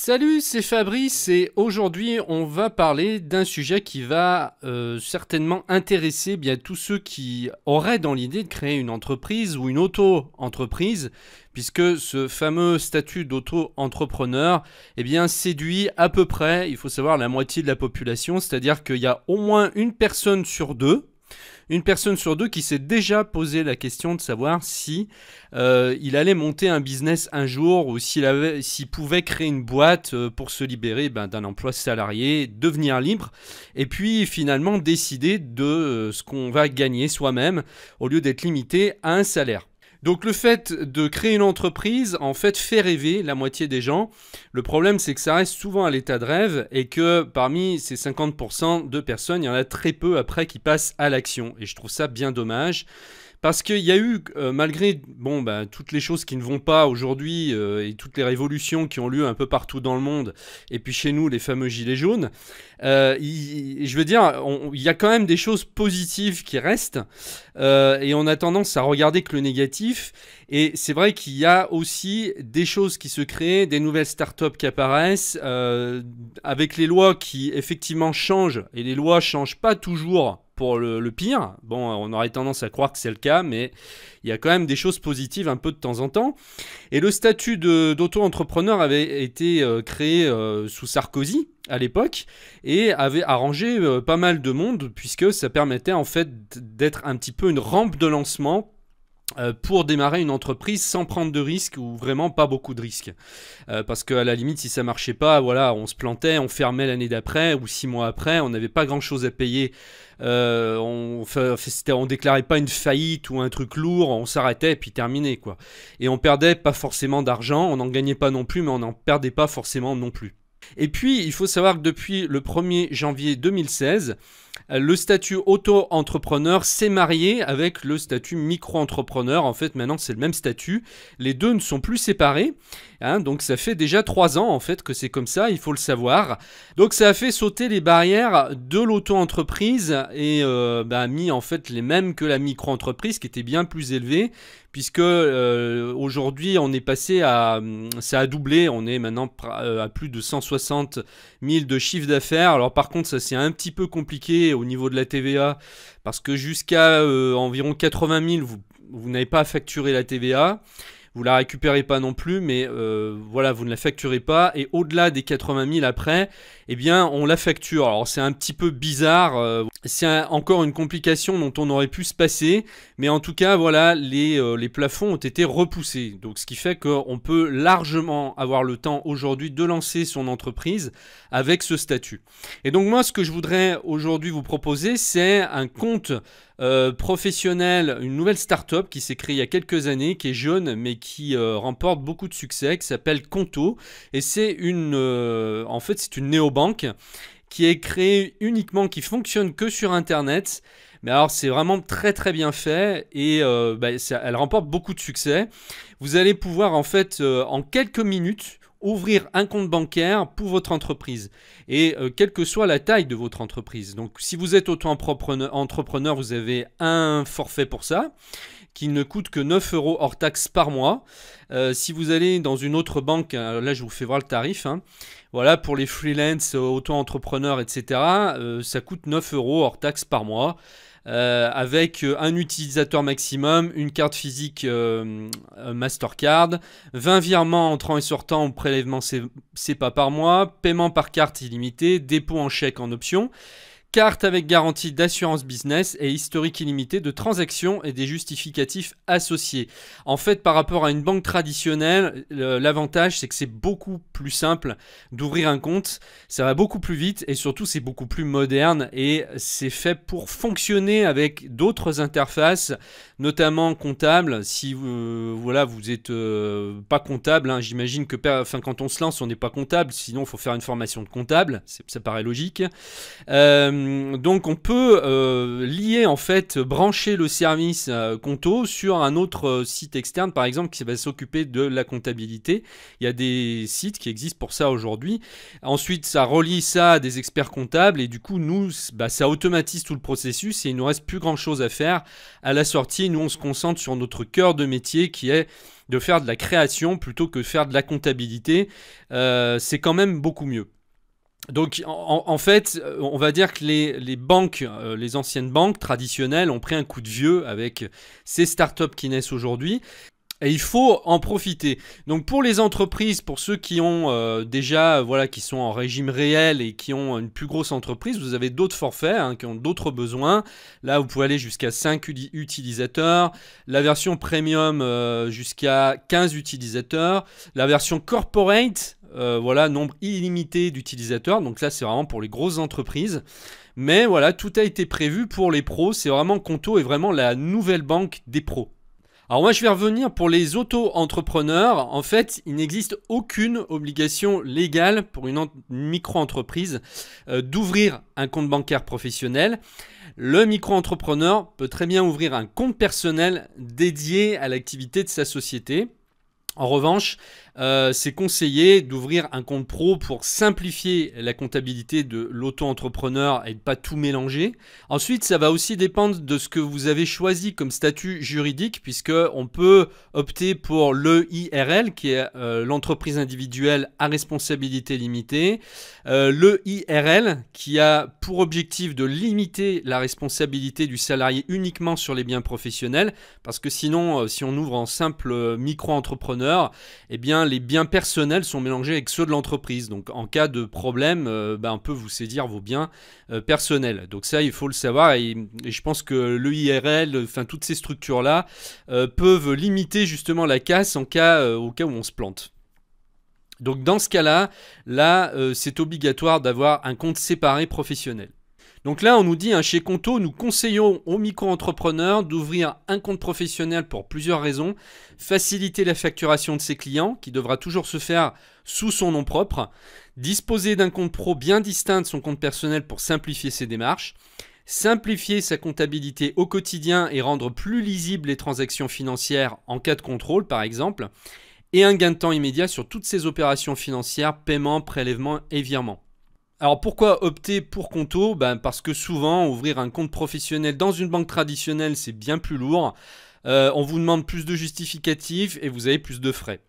Salut, c'est Fabrice et aujourd'hui on va parler d'un sujet qui va certainement intéresser bien tous ceux qui auraient dans l'idée de créer une entreprise ou une auto-entreprise, puisque ce fameux statut d'auto-entrepreneur séduit à peu près, il faut savoir, la moitié de la population, c'est-à-dire qu'il y a au moins une personne sur deux qui s'est déjà posé la question de savoir si il allait monter un business un jour ou s'il pouvait créer une boîte pour se libérer d'un emploi salarié, devenir libre et puis finalement décider de ce qu'on va gagner soi-même au lieu d'être limité à un salaire. Donc le fait de créer une entreprise, en fait, fait rêver la moitié des gens. Le problème, c'est que ça reste souvent à l'état de rêve et que parmi ces 50% de personnes, il y en a très peu après qui passent à l'action. Et je trouve ça bien dommage. Parce qu'il y a eu, malgré toutes les choses qui ne vont pas aujourd'hui et toutes les révolutions qui ont lieu un peu partout dans le monde, et puis chez nous, les fameux gilets jaunes, il y a quand même des choses positives qui restent et on a tendance à regarder que le négatif. Et c'est vrai qu'il y a aussi des choses qui se créent, des nouvelles startups qui apparaissent, avec les lois qui effectivement changent, et les lois ne changent pas toujours pour le pire. Bon, on aurait tendance à croire que c'est le cas, mais il y a quand même des choses positives un peu de temps en temps. Et le statut d'auto-entrepreneur avait été créé sous Sarkozy à l'époque et avait arrangé pas mal de monde, puisque ça permettait en fait d'être un petit peu une rampe de lancement pour démarrer une entreprise sans prendre de risques ou vraiment pas beaucoup de risques. Parce qu'à la limite, si ça marchait pas, voilà, on se plantait, on fermait l'année d'après ou 6 mois après, on n'avait pas grand chose à payer. On déclarait pas une faillite ou un truc lourd, on s'arrêtait et puis terminé quoi. Et on perdait pas forcément d'argent, on n'en gagnait pas non plus, mais on n'en perdait pas forcément non plus. Et puis, il faut savoir que depuis le 1er janvier 2016, le statut auto-entrepreneur s'est marié avec le statut micro-entrepreneur. En fait, maintenant, c'est le même statut. Les deux ne sont plus séparés. Donc, ça fait déjà 3 ans, en fait, que c'est comme ça. Il faut le savoir. Donc, ça a fait sauter les barrières de l'auto-entreprise et a mis, en fait, les mêmes que la micro-entreprise, qui était bien plus élevée, puisque aujourd'hui, on est passé à... ça a doublé. On est maintenant à plus de 160 000 de chiffre d'affaires. Alors, par contre, ça, c'est un petit peu compliqué au niveau de la TVA, parce que jusqu'à environ 80 000, vous n'avez pas à facturer la TVA. Vous la récupérez pas non plus, mais voilà, vous ne la facturez pas. Et au-delà des 80 000 après, eh bien, on la facture. Alors, c'est un petit peu bizarre. C'est encore une complication dont on aurait pu se passer. Mais en tout cas, voilà, les plafonds ont été repoussés. Donc, ce qui fait qu'on peut largement avoir le temps aujourd'hui de lancer son entreprise avec ce statut. Et donc, moi, ce que je voudrais aujourd'hui vous proposer, c'est un compte professionnel, une nouvelle start-up qui s'est créée il y a quelques années, qui est jeune mais qui remporte beaucoup de succès, qui s'appelle Conto, et c'est en fait c'est une néobanque qui est créée uniquement, qui fonctionne que sur internet. Mais alors c'est vraiment très très bien fait et elle remporte beaucoup de succès. Vous allez pouvoir en fait en quelques minutes ouvrir un compte bancaire pour votre entreprise et quelle que soit la taille de votre entreprise. Donc si vous êtes auto-entrepreneur, vous avez un forfait pour ça qui ne coûte que 9 € hors taxe par mois. Si vous allez dans une autre banque, là je vous fais voir le tarif, voilà, pour les freelance, auto-entrepreneurs, etc., ça coûte 9 € hors taxe par mois. Avec un utilisateur maximum, une carte physique Mastercard, 20 virements entrant et sortant ou prélèvement SEPA par mois, paiement par carte illimité, dépôt en chèque en option, carte avec garantie d'assurance business et historique illimité de transactions et des justificatifs associés. En fait, par rapport à une banque traditionnelle, l'avantage c'est que c'est beaucoup plus simple d'ouvrir un compte, ça va beaucoup plus vite et surtout c'est beaucoup plus moderne et c'est fait pour fonctionner avec d'autres interfaces, notamment comptables. Si vous êtes pas comptable, j'imagine que quand on se lance on n'est pas comptable, sinon il faut faire une formation de comptable, ça paraît logique. Donc on peut lier en fait, brancher le service Conto sur un autre site externe par exemple qui va s'occuper de la comptabilité. Il y a des sites qui existent pour ça aujourd'hui. Ensuite ça relie ça à des experts comptables et du coup nous ça automatise tout le processus et il ne nous reste plus grand chose à faire. À la sortie nous on se concentre sur notre cœur de métier qui est de faire de la création plutôt que de faire de la comptabilité. C'est quand même beaucoup mieux. Donc en fait, on va dire que les banques, les anciennes banques traditionnelles ont pris un coup de vieux avec ces startups qui naissent aujourd'hui. Et il faut en profiter. Donc pour les entreprises, pour ceux qui ont déjà, voilà, qui sont en régime réel et qui ont une plus grosse entreprise, vous avez d'autres forfaits hein, qui ont d'autres besoins. Là, vous pouvez aller jusqu'à 5 utilisateurs. La version premium jusqu'à 15 utilisateurs. La version corporate, voilà, nombre illimité d'utilisateurs. Donc là, c'est vraiment pour les grosses entreprises. Mais voilà, tout a été prévu pour les pros. C'est vraiment Conto est vraiment la nouvelle banque des pros. Alors moi je vais revenir pour les auto-entrepreneurs. En fait, il n'existe aucune obligation légale pour une micro-entreprise d'ouvrir un compte bancaire professionnel. Le micro-entrepreneur peut très bien ouvrir un compte personnel dédié à l'activité de sa société. En revanche, c'est conseillé d'ouvrir un compte pro pour simplifier la comptabilité de l'auto-entrepreneur et de ne pas tout mélanger. Ensuite, ça va aussi dépendre de ce que vous avez choisi comme statut juridique, puisqu'on peut opter pour l'EIRL, qui est l'entreprise individuelle à responsabilité limitée. L'EIRL, qui a pour objectif de limiter la responsabilité du salarié uniquement sur les biens professionnels, parce que sinon, si on ouvre en simple micro-entrepreneur, eh bien, les biens personnels sont mélangés avec ceux de l'entreprise. Donc, en cas de problème, on peut vous saisir vos biens personnels. Donc ça, il faut le savoir. Et je pense que l'EIRL, enfin, toutes ces structures-là peuvent limiter justement la casse au cas où on se plante. Donc, dans ce cas-là, c'est obligatoire d'avoir un compte séparé professionnel. Donc là, on nous dit, hein, chez Conto, nous conseillons aux micro-entrepreneurs d'ouvrir un compte professionnel pour plusieurs raisons. Faciliter la facturation de ses clients, qui devra toujours se faire sous son nom propre. Disposer d'un compte pro bien distinct de son compte personnel pour simplifier ses démarches. Simplifier sa comptabilité au quotidien et rendre plus lisibles les transactions financières en cas de contrôle, par exemple. Et un gain de temps immédiat sur toutes ses opérations financières, paiement, prélèvement et virement. Alors pourquoi opter pour Conto ? Parce que souvent, ouvrir un compte professionnel dans une banque traditionnelle, c'est bien plus lourd. On vous demande plus de justificatifs et vous avez plus de frais.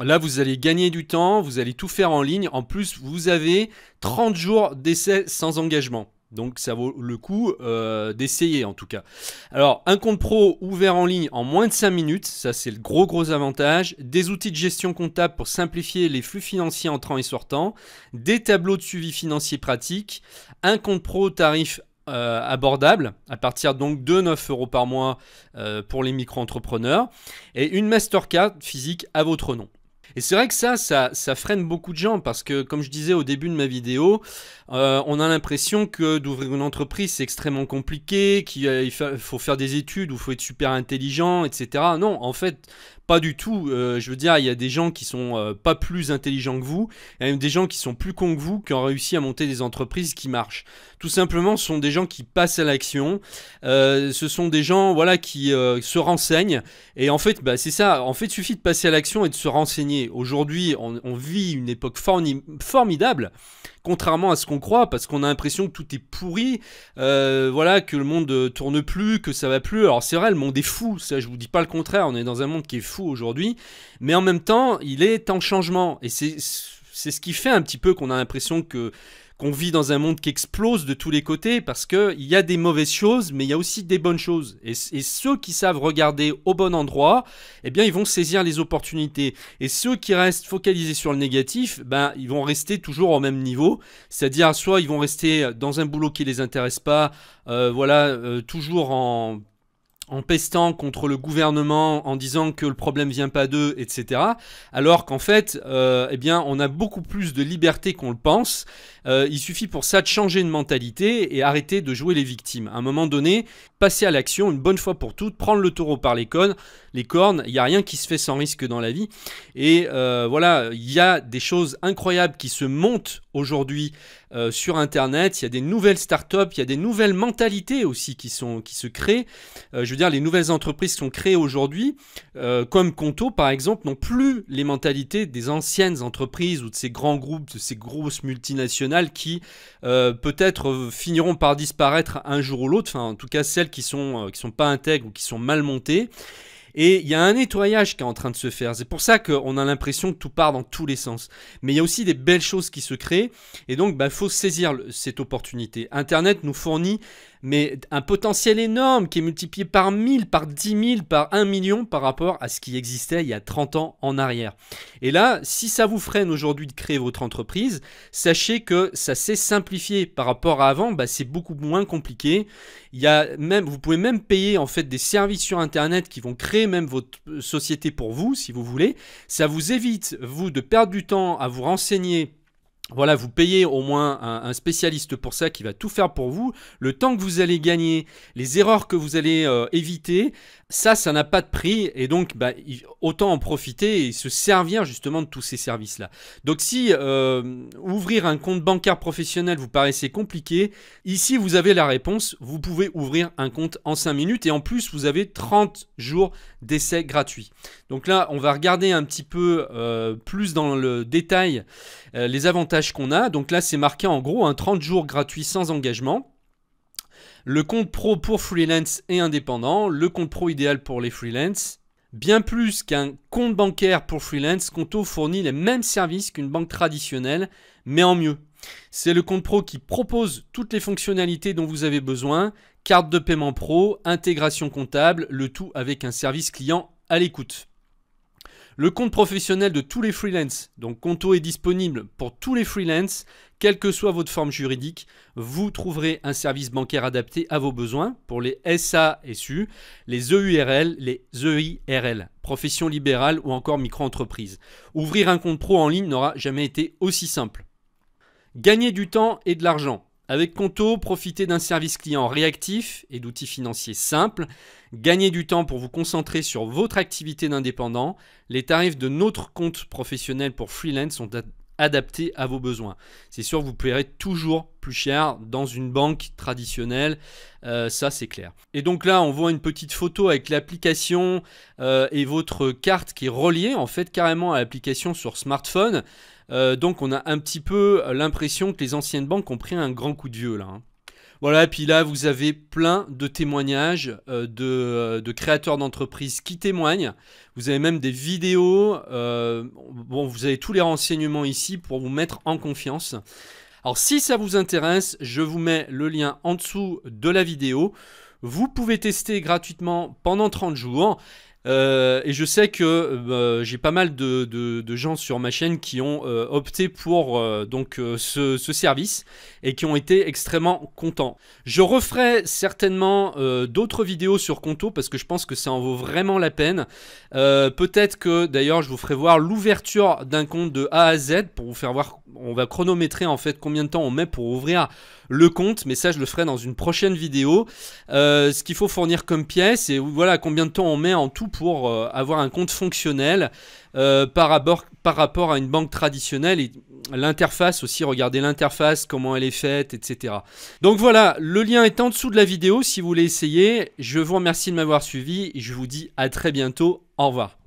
Là, vous allez gagner du temps, vous allez tout faire en ligne. En plus, vous avez 30 jours d'essai sans engagement. Donc ça vaut le coup d'essayer en tout cas. Alors un compte pro ouvert en ligne en moins de 5 minutes, ça c'est le gros avantage. Des outils de gestion comptable pour simplifier les flux financiers entrants et sortants. Des tableaux de suivi financier pratiques. Un compte pro tarif abordable à partir donc de 9 € par mois pour les micro-entrepreneurs. Et une Mastercard physique à votre nom. Et c'est vrai que ça freine beaucoup de gens parce que, comme je disais au début de ma vidéo, on a l'impression que d'ouvrir une entreprise, c'est extrêmement compliqué, qu'il faut faire des études, ou il faut être super intelligent, etc. Non, en fait, pas du tout. Je veux dire, il y a des gens qui sont pas plus intelligents que vous, il y a même des gens qui sont plus cons que vous, qui ont réussi à monter des entreprises qui marchent. Tout simplement, ce sont des gens qui passent à l'action. Ce sont des gens, voilà, qui se renseignent. Et en fait, c'est ça. En fait, il suffit de passer à l'action et de se renseigner. Aujourd'hui, on vit une époque formidable, contrairement à ce qu'on croit, parce qu'on a l'impression que tout est pourri, voilà, que le monde tourne plus, que ça va plus. Alors c'est vrai, le monde est fou, ça je vous dis pas le contraire, on est dans un monde qui est fou aujourd'hui, mais en même temps, il est en changement, et c'est ce qui fait un petit peu qu'on a l'impression qu'on vit dans un monde qui explose de tous les côtés, parce qu'il y a des mauvaises choses, mais il y a aussi des bonnes choses. Et ceux qui savent regarder au bon endroit, eh bien, ils vont saisir les opportunités. Et ceux qui restent focalisés sur le négatif, ils vont rester toujours au même niveau. C'est-à-dire, soit ils vont rester dans un boulot qui ne les intéresse pas, toujours en pestant contre le gouvernement, en disant que le problème vient pas d'eux, etc. Alors qu'en fait, on a beaucoup plus de liberté qu'on le pense. Il suffit pour ça de changer de mentalité et arrêter de jouer les victimes. À un moment donné, passer à l'action une bonne fois pour toutes, prendre le taureau par les cornes. Il n'y a rien qui se fait sans risque dans la vie. Et il y a des choses incroyables qui se montent aujourd'hui sur Internet. Il y a des nouvelles startups, il y a des nouvelles mentalités aussi qui se créent. Je veux dire, les nouvelles entreprises qui sont créées aujourd'hui, comme Conto par exemple, n'ont plus les mentalités des anciennes entreprises ou de ces grands groupes, de ces grosses multinationales qui peut-être finiront par disparaître un jour ou l'autre. Enfin, en tout cas, celles qui sont pas intègres ou qui sont mal montées. Et il y a un nettoyage qui est en train de se faire. C'est pour ça qu'on a l'impression que tout part dans tous les sens. Mais il y a aussi des belles choses qui se créent. Et donc, faut saisir cette opportunité. Internet nous fournit un potentiel énorme qui est multiplié par 1000, par 10 000, par 1 million par rapport à ce qui existait il y a 30 ans en arrière. Et là, si ça vous freine aujourd'hui de créer votre entreprise, sachez que ça s'est simplifié par rapport à avant. C'est beaucoup moins compliqué. Vous pouvez même payer en fait des services sur Internet qui vont créer même votre société pour vous, si vous voulez. Ça vous évite, vous, de perdre du temps à vous renseigner. Voilà, vous payez au moins un spécialiste pour ça qui va tout faire pour vous. Le temps que vous allez gagner, les erreurs que vous allez éviter, ça n'a pas de prix. Et donc, autant en profiter et se servir justement de tous ces services-là. Donc, si ouvrir un compte bancaire professionnel vous paraissait compliqué, ici, vous avez la réponse. Vous pouvez ouvrir un compte en 5 minutes. Et en plus, vous avez 30 jours d'essai gratuit. Donc là, on va regarder un petit peu plus dans le détail les avantages qu'on a. Donc là, c'est marqué en gros 30 jours gratuits sans engagement. Le compte pro pour freelance et indépendant. Le compte pro idéal pour les freelance. Bien plus qu'un compte bancaire pour freelance, Conto fournit les mêmes services qu'une banque traditionnelle, mais en mieux. C'est le compte pro qui propose toutes les fonctionnalités dont vous avez besoin. Carte de paiement pro, intégration comptable, le tout avec un service client à l'écoute. Le compte professionnel de tous les freelances, donc Conto est disponible pour tous les freelances, quelle que soit votre forme juridique. Vous trouverez un service bancaire adapté à vos besoins pour les SA-SU, les EURL, les EIRL, profession libérale ou encore micro-entreprise. Ouvrir un compte pro en ligne n'aura jamais été aussi simple. Gagner du temps et de l'argent. Avec Conto, profitez d'un service client réactif et d'outils financiers simples. Gagnez du temps pour vous concentrer sur votre activité d'indépendant. Les tarifs de notre compte professionnel pour freelance sont adaptés à vos besoins. C'est sûr que vous paierez toujours plus cher dans une banque traditionnelle, ça c'est clair. Et donc là, on voit une petite photo avec l'application et votre carte qui est reliée en fait carrément à l'application sur smartphone. Donc on a un petit peu l'impression que les anciennes banques ont pris un grand coup de vieux là. Voilà, et puis là vous avez plein de témoignages de créateurs d'entreprises qui témoignent. Vous avez même des vidéos. Vous avez tous les renseignements ici pour vous mettre en confiance. Alors si ça vous intéresse, je vous mets le lien en dessous de la vidéo. Vous pouvez tester gratuitement pendant 30 jours. Et je sais que j'ai pas mal de gens sur ma chaîne qui ont opté pour ce service et qui ont été extrêmement contents. Je referai certainement d'autres vidéos sur Conto parce que je pense que ça en vaut vraiment la peine. Peut-être que d'ailleurs je vous ferai voir l'ouverture d'un compte de A à Z pour vous faire voir. On va chronométrer en fait combien de temps on met pour ouvrir le compte, mais ça je le ferai dans une prochaine vidéo. Ce qu'il faut fournir comme pièce et voilà combien de temps on met en tout pour avoir un compte fonctionnel par rapport à une banque traditionnelle et l'interface aussi, regardez l'interface, comment elle est faite, etc. Donc voilà, le lien est en dessous de la vidéo si vous voulez essayer. Je vous remercie de m'avoir suivi et je vous dis à très bientôt. Au revoir.